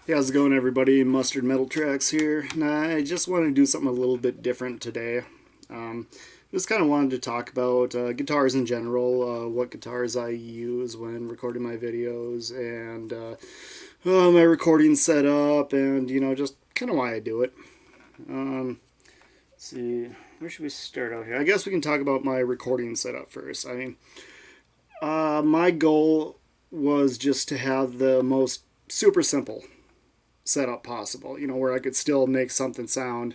Hey, how's it going, everybody? Mustard Metal Tracks here. I just wanted to do something a little bit different today. Um, just kind of wanted to talk about guitars in general, what guitars I use when recording my videos, and my recording setup, and just kind of why I do it. Let's see, where should we start out here? I guess we can talk about my recording setup first. My goal was just to have the most super simple setup possible, where I could still make something sound,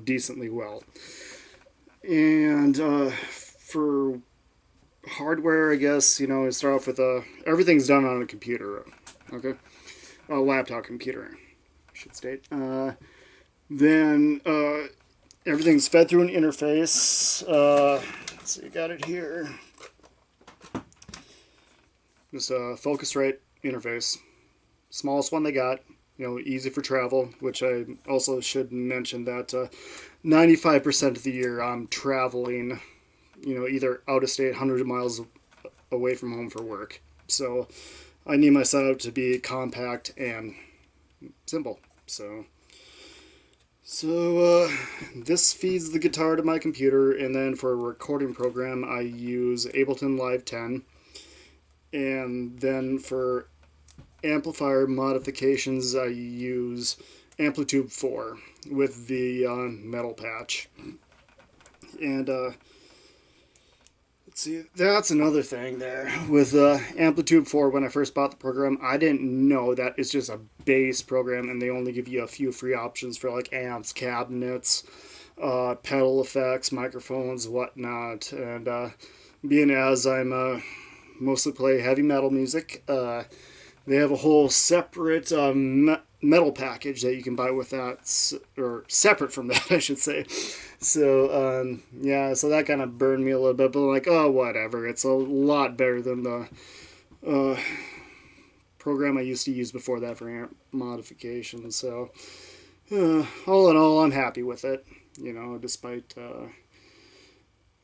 decently well. And for hardware, I guess, start off with everything's done on a computer, okay? A laptop computer, I should state. Then everything's fed through an interface. Let's see, got it here. This Focusrite interface. Smallest one they got. Easy for travel, which I also should mention that 95% of the year I'm traveling, either out of state, hundreds of miles away from home for work. So I need my setup to be compact and simple. So this feeds the guitar to my computer, and then for a recording program, I use Ableton Live 10. And then for amplifier modifications, I use Amplitude 4 with the metal patch. And let's see, that's another thing there. With Amplitude 4, when I first bought the program, I didn't know that it's just a base program and they only give you a few free options for like amps, cabinets, pedal effects, microphones, whatnot. And being as I'm mostly play heavy metal music, they have a whole separate metal package that you can buy with that, or separate from that, I should say. So, yeah, so that kind of burned me a little bit, but I'm like, oh, whatever. It's a lot better than the uh, program I used to use before that for amp modification. So, all in all, I'm happy with it, despite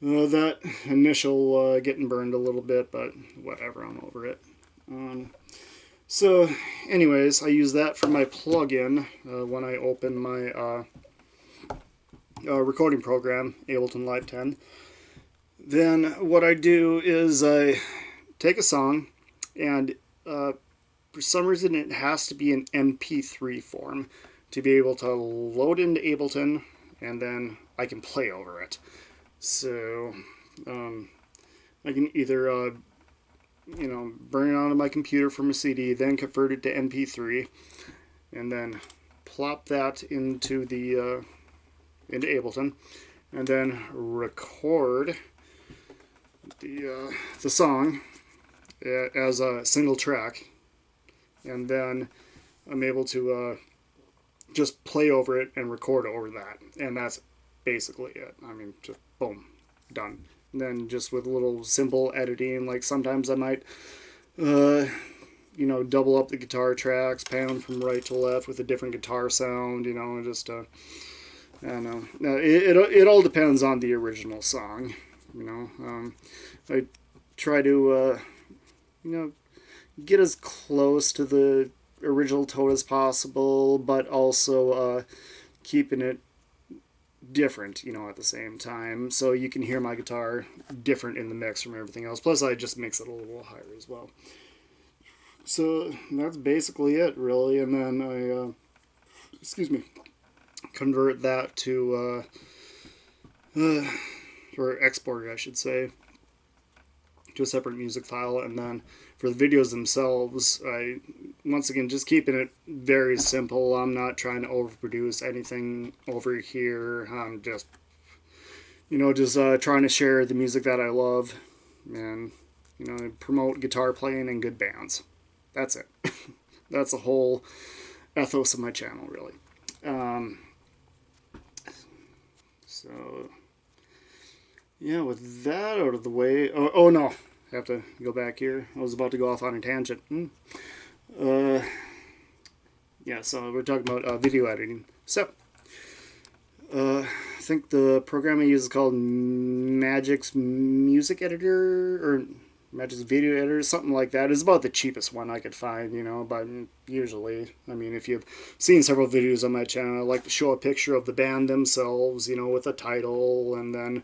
that initial getting burned a little bit, but whatever, I'm over it. So, anyways, I use that for my plugin when I open my recording program, Ableton Live 10. Then what I do is I take a song, and for some reason it has to be in MP3 form to be able to load into Ableton, and then I can play over it. So, I can either burn it onto my computer from a CD, then convert it to MP3, and then plop that into the into Ableton, and then record the song as a single track, and then I'm able to just play over it and record over that, and that's basically it. I mean, just boom, done. And then just with a little simple editing, like sometimes I might double up the guitar tracks, pan them from right to left with a different guitar sound, just, I don't know. It all depends on the original song, I try to, get as close to the original tone as possible, but also keeping it different, at the same time, so you can hear my guitar different in the mix from everything else. Plus, I just mix it a little higher as well. So that's basically it, really. And then I, convert that to, or export it, I should say, to a separate music file. And then for the videos themselves, I, once again, just keeping it very simple. I'm not trying to overproduce anything over here. I'm just, trying to share the music that I love and, promote guitar playing and good bands. That's it. That's the whole ethos of my channel, really. So, yeah, with that out of the way... Oh no. I have to go back here. I was about to go off on a tangent. Yeah, so we're talking about video editing. So, I think the program I use is called Magic's Music Editor, or Magic's Video Editor, something like that. It's about the cheapest one I could find, you know, but usually, I mean, if you've seen several videos on my channel, I like to show a picture of the band themselves, you know, with a title, and then,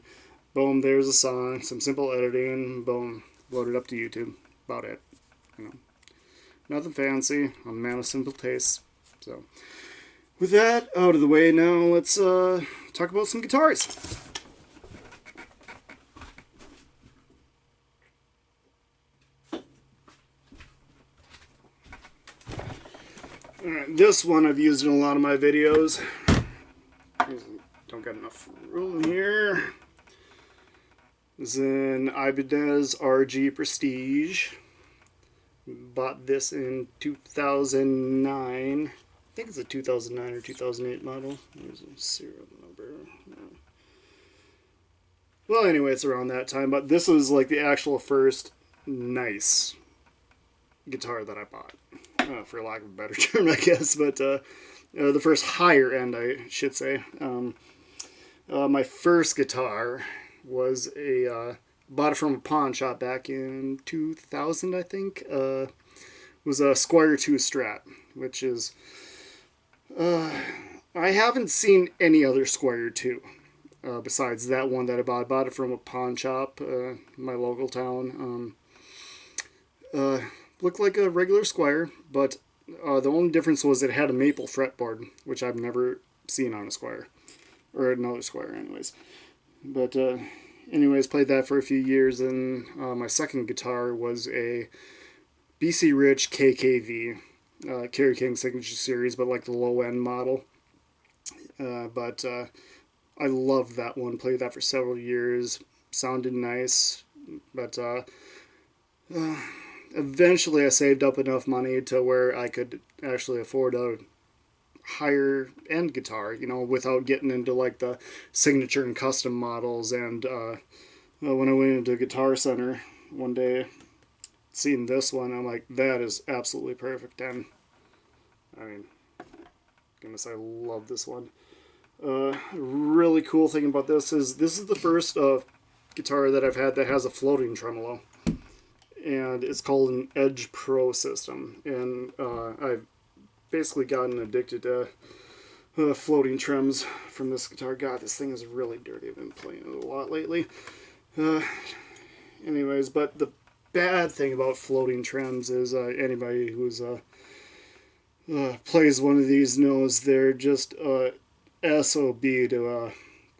boom, there's a song, some simple editing, boom, load it up to YouTube. About it, you know. Nothing fancy, I'm a man of simple tastes. So, with that out of the way now, let's talk about some guitars. Alright, this one I've used in a lot of my videos. Don't got enough room here. This is an Ibanez RG Prestige. Bought this in 2009. I think it's a 2009 or 2008 model. There's a serial number. Well, anyway, it's around that time. But this was like the actual first nice guitar that I bought. For lack of a better term, I guess. But the first higher end, I should say. My first guitar was bought it from a pawn shop back in 2000, I think. Was a Squire 2 Strat, which is... I haven't seen any other Squire 2 besides that one that I bought. I bought it from a pawn shop in my local town. Looked like a regular Squire, but the only difference was it had a maple fretboard, which I've never seen on a Squire. Or another Squire, anyways. But, anyways, played that for a few years, and my second guitar was a BC Rich KKV, Kerry King Signature Series, but like the low-end model. But I loved that one, played that for several years, sounded nice, but eventually I saved up enough money to where I could actually afford a higher end guitar, you know, without getting into like the signature and custom models. And when I went into Guitar Center one day, seeing this one, I'm like, that is absolutely perfect. And I mean, goodness, I love this one. Really cool thing about this is the first guitar that I've had that has a floating tremolo, and it's called an Edge Pro system. And I've basically gotten addicted to floating trims from this guitar. God, this thing is really dirty. I've been playing it a lot lately. Anyways, but the bad thing about floating trims is anybody who's plays one of these knows they're just SOB to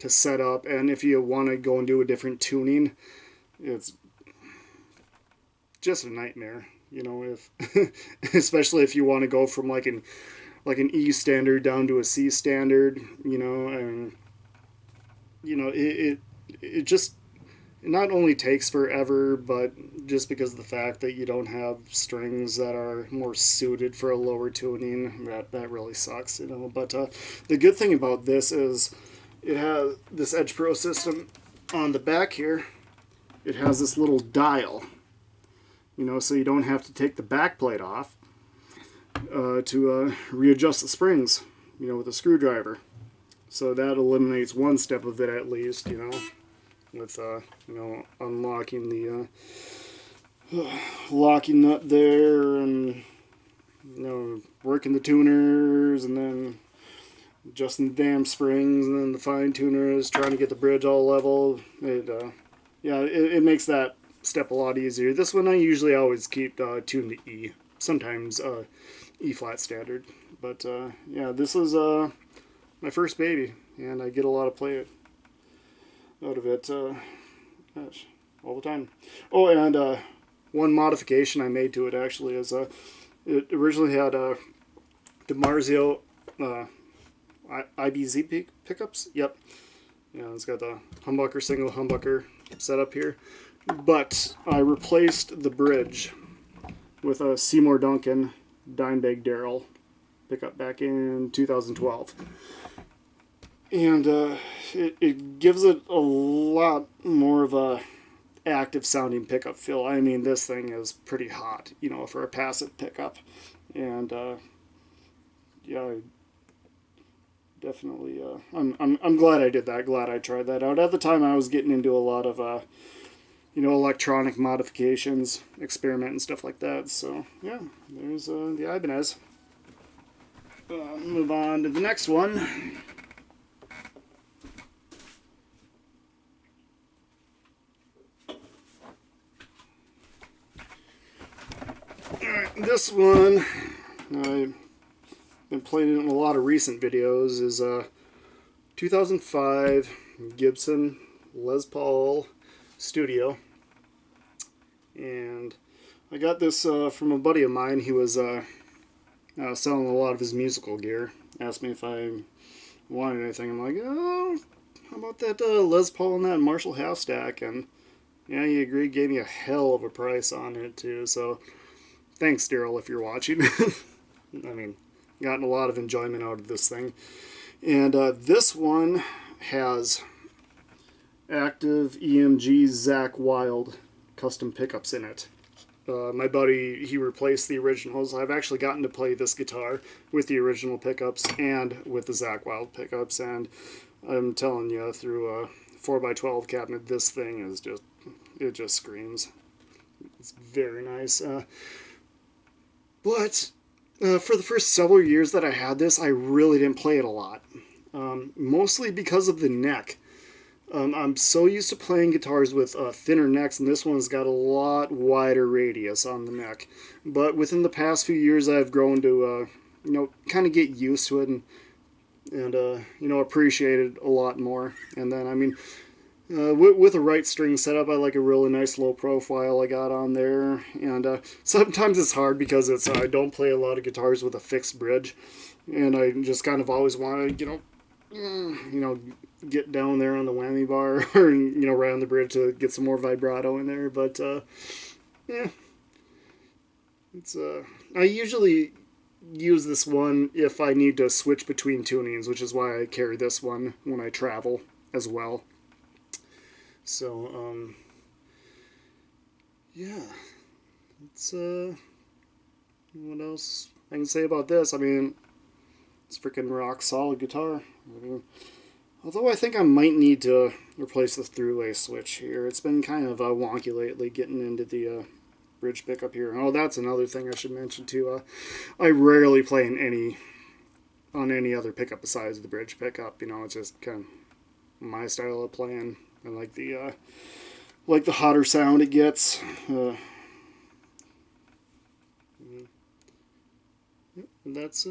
set up. And if you want to go and do a different tuning, it's just a nightmare. You know, if especially if you want to go from like an E standard down to a C standard, you know, and you know it just not only takes forever, but just because of the fact that you don't have strings that are more suited for a lower tuning, that really sucks, you know. But the good thing about this is it has this Edge Pro system on the back here. It has this little dial, you know, so you don't have to take the back plate off to readjust the springs, you know, with a screwdriver. So that eliminates one step of it at least, you know, with you know, unlocking the locking nut there, and you know, working the tuners, and then adjusting the damn springs, and then the fine tuners, trying to get the bridge all level. Yeah, it makes that step a lot easier. This one I usually always keep tuned to E, sometimes E flat standard. But yeah, this is my first baby, and I get a lot of play out of it gosh, all the time. Oh, and one modification I made to it actually is it originally had DiMarzio IBZ pickups. Yep. Yeah, it's got the humbucker, single humbucker set up here. But I replaced the bridge with a Seymour Duncan Dimebag Darrell pickup back in 2012. And it gives it a lot more of a active sounding pickup feel. I mean, this thing is pretty hot, you know, for a passive pickup. And yeah, definitely I'm glad I did that. Glad I tried that out. At the time I was getting into a lot of you know, electronic modifications, experiment and stuff like that. So yeah, there's the Ibanez. Move on to the next one. Alright, this one, I've been playing it in a lot of recent videos, is a 2005 Gibson Les Paul Studio. And I got this from a buddy of mine. He was selling a lot of his musical gear. Asked me if I wanted anything. I'm like, oh, how about that Les Paul and that Marshall half stack? And yeah, he agreed, gave me a hell of a price on it too. So thanks, Daryl, if you're watching. I mean, gotten a lot of enjoyment out of this thing. And this one has active EMG Zach Wild custom pickups in it. My buddy, he replaced the originals. I've actually gotten to play this guitar with the original pickups and with the Zach Wild pickups, and I'm telling you, through a 4x12 cabinet, this thing is just, it just screams. It's very nice. But for the first several years that I had this, I really didn't play it a lot. Mostly because of the neck. I'm so used to playing guitars with thinner necks, and this one's got a lot wider radius on the neck. But within the past few years, I've grown to, you know, kind of get used to it and you know, appreciate it a lot more. And then, I mean, with a right string setup, I like a really nice low profile I got on there. And sometimes it's hard because it's I don't play a lot of guitars with a fixed bridge, and I just kind of always want to, you know, get down there on the whammy bar or, you know, right on the bridge to get some more vibrato in there. But yeah, it's I usually use this one if I need to switch between tunings, which is why I carry this one when I travel as well. So yeah, it's what else I can say about this? I mean, it's freaking rock solid guitar. I mean, although I think I might need to replace the through-way switch here. It's been kind of wonky lately getting into the bridge pickup here. Oh, that's another thing I should mention too. I rarely play on any other pickup besides the bridge pickup. You know, it's just kind of my style of playing. I like the hotter sound it gets. And that's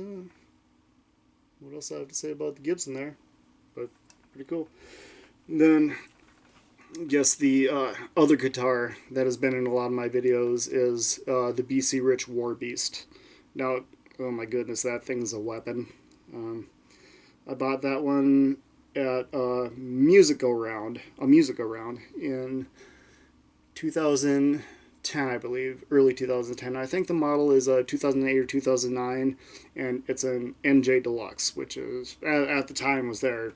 what else I have to say about the Gibson there, but pretty cool. And then, I guess the other guitar that has been in a lot of my videos is the BC Rich War Beast. Now, oh my goodness, that thing's a weapon. I bought that one at a music go round in 2010, I believe, early 2010. I think the model is 2008 or 2009, and it's an NJ Deluxe, which is at the time was their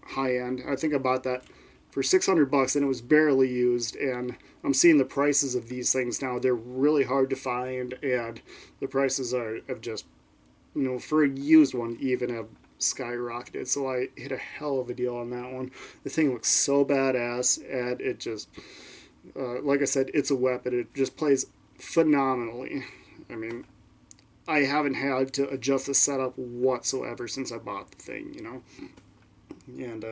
high end. I think I bought that for $600, and it was barely used. And I'm seeing the prices of these things now; they're really hard to find, and the prices have just, you know, for a used one even have skyrocketed. So I hit a hell of a deal on that one. The thing looks so badass, and it just, like I said, it's a weapon. It just plays phenomenally. I mean, I haven't had to adjust the setup whatsoever since I bought the thing, you know. And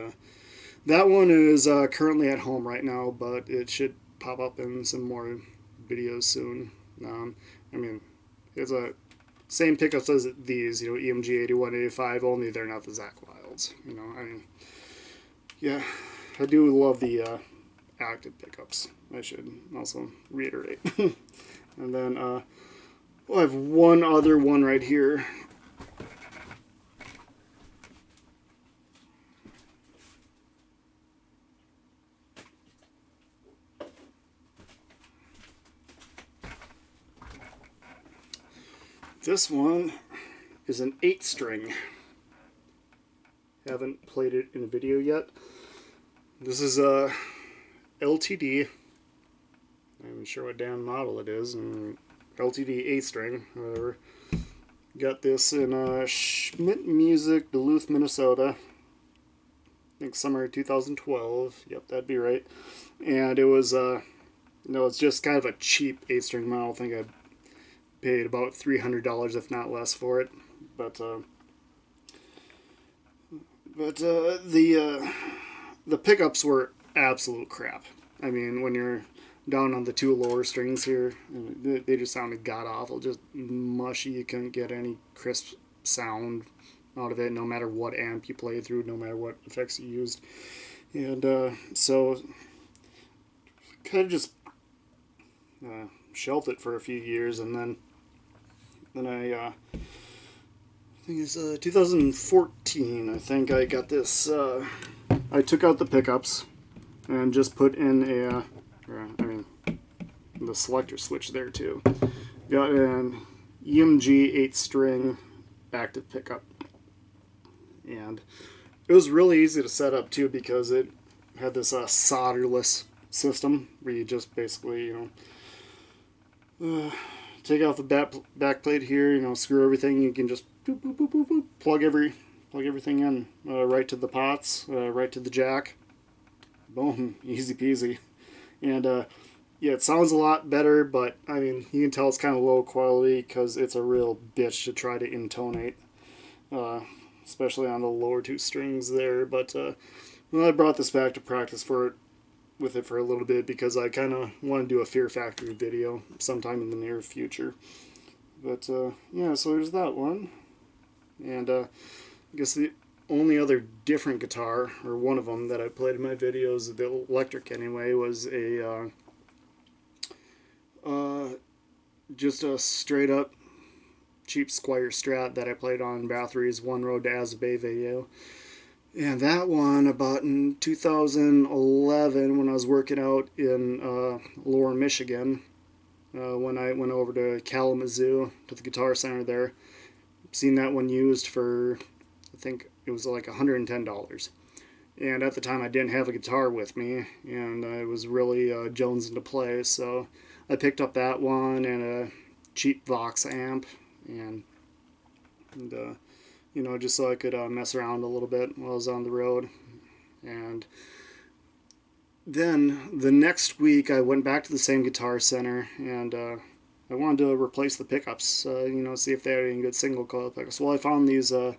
that one is currently at home right now, but it should pop up in some more videos soon. I mean, it's a same pickups as these, you know, EMG 81, 85, only they're not the Zach Wilds. You know, I mean, yeah, I do love the active pickups. I should also reiterate. And then I have one other one right here. This one is an 8-string. Haven't played it in a video yet. This is a LTD. I'm not even sure what damn model it is. LTD 8-string, whatever. Got this in Schmidt Music, Duluth, Minnesota. I think summer 2012. Yep, that'd be right. And it was No, it's just kind of a cheap 8-string model. I think I paid about $300, if not less, for it. But the pickups were absolute crap. I mean, when you're down on the two lower strings here, they just sounded god awful, just mushy. You couldn't get any crisp sound out of it, no matter what amp you played through, no matter what effects you used. And so, kind of just shelved it for a few years, and then I think it's 2014. I think I got this. I took out the pickups and just put in the selector switch there too. Got an EMG 8-string active pickup, and it was really easy to set up too because it had this solderless system where you just basically take off the back plate here, screw everything. You can just boop, boop, boop, boop, boop, plug everything in right to the pots, right to the jack. Boom, easy peasy. And yeah, it sounds a lot better, but I mean, you can tell it's kind of low quality because it's a real bitch to try to intonate, especially on the lower two strings there. But well, I brought this back to practice with it for a little bit because I kind of want to do a Fear Factory video sometime in the near future. But yeah, so there's that one. And I guess the only other different guitar, or one of them that I played in my videos, the electric anyway, was a just a straight up cheap Squire Strat that I played on Bathory's One Road to Azabay video. And that one, about in 2011, when I was working out in Lower Michigan, when I went over to Kalamazoo, to the Guitar Center there, seen that one used for, I think it was like $110. And at the time I didn't have a guitar with me, and I was really jonesing to play, so I picked up that one and a cheap Vox amp, and just so I could mess around a little bit while I was on the road. And then the next week I went back to the same Guitar Center, and I wanted to replace the pickups, see if they had any good single coil pickups. Well, I found these, I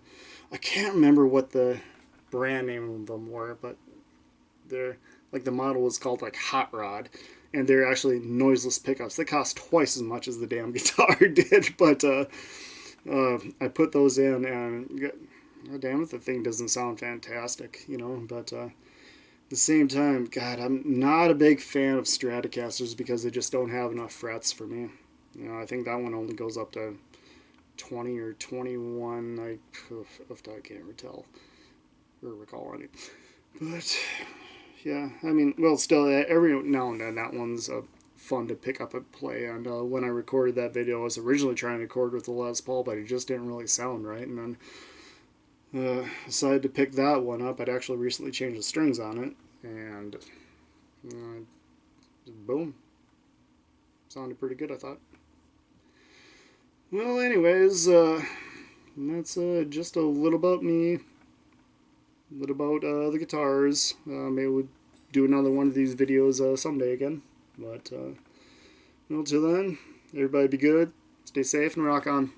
can't remember what the brand name of them were, but they're, like, the model was called like Hot Rod, and they're actually noiseless pickups. They cost twice as much as the damn guitar did, but I put those in, and god damn it, the thing doesn't sound fantastic, but at the same time, God, I'm not a big fan of Stratocasters because they just don't have enough frets for me. I think that one only goes up to 20 or 21. I can't recall any. But yeah, I mean, well, still, every now and then that one's fun to pick up and play. And when I recorded that video, I was originally trying to record with the Les Paul, but it just didn't really sound right. And then decided to pick that one up. I'd actually recently changed the strings on it, and boom, sounded pretty good, I thought. Well, anyways, that's just a little about me, a little about the guitars. Maybe we'll do another one of these videos someday again. But until then, everybody be good, stay safe, and rock on.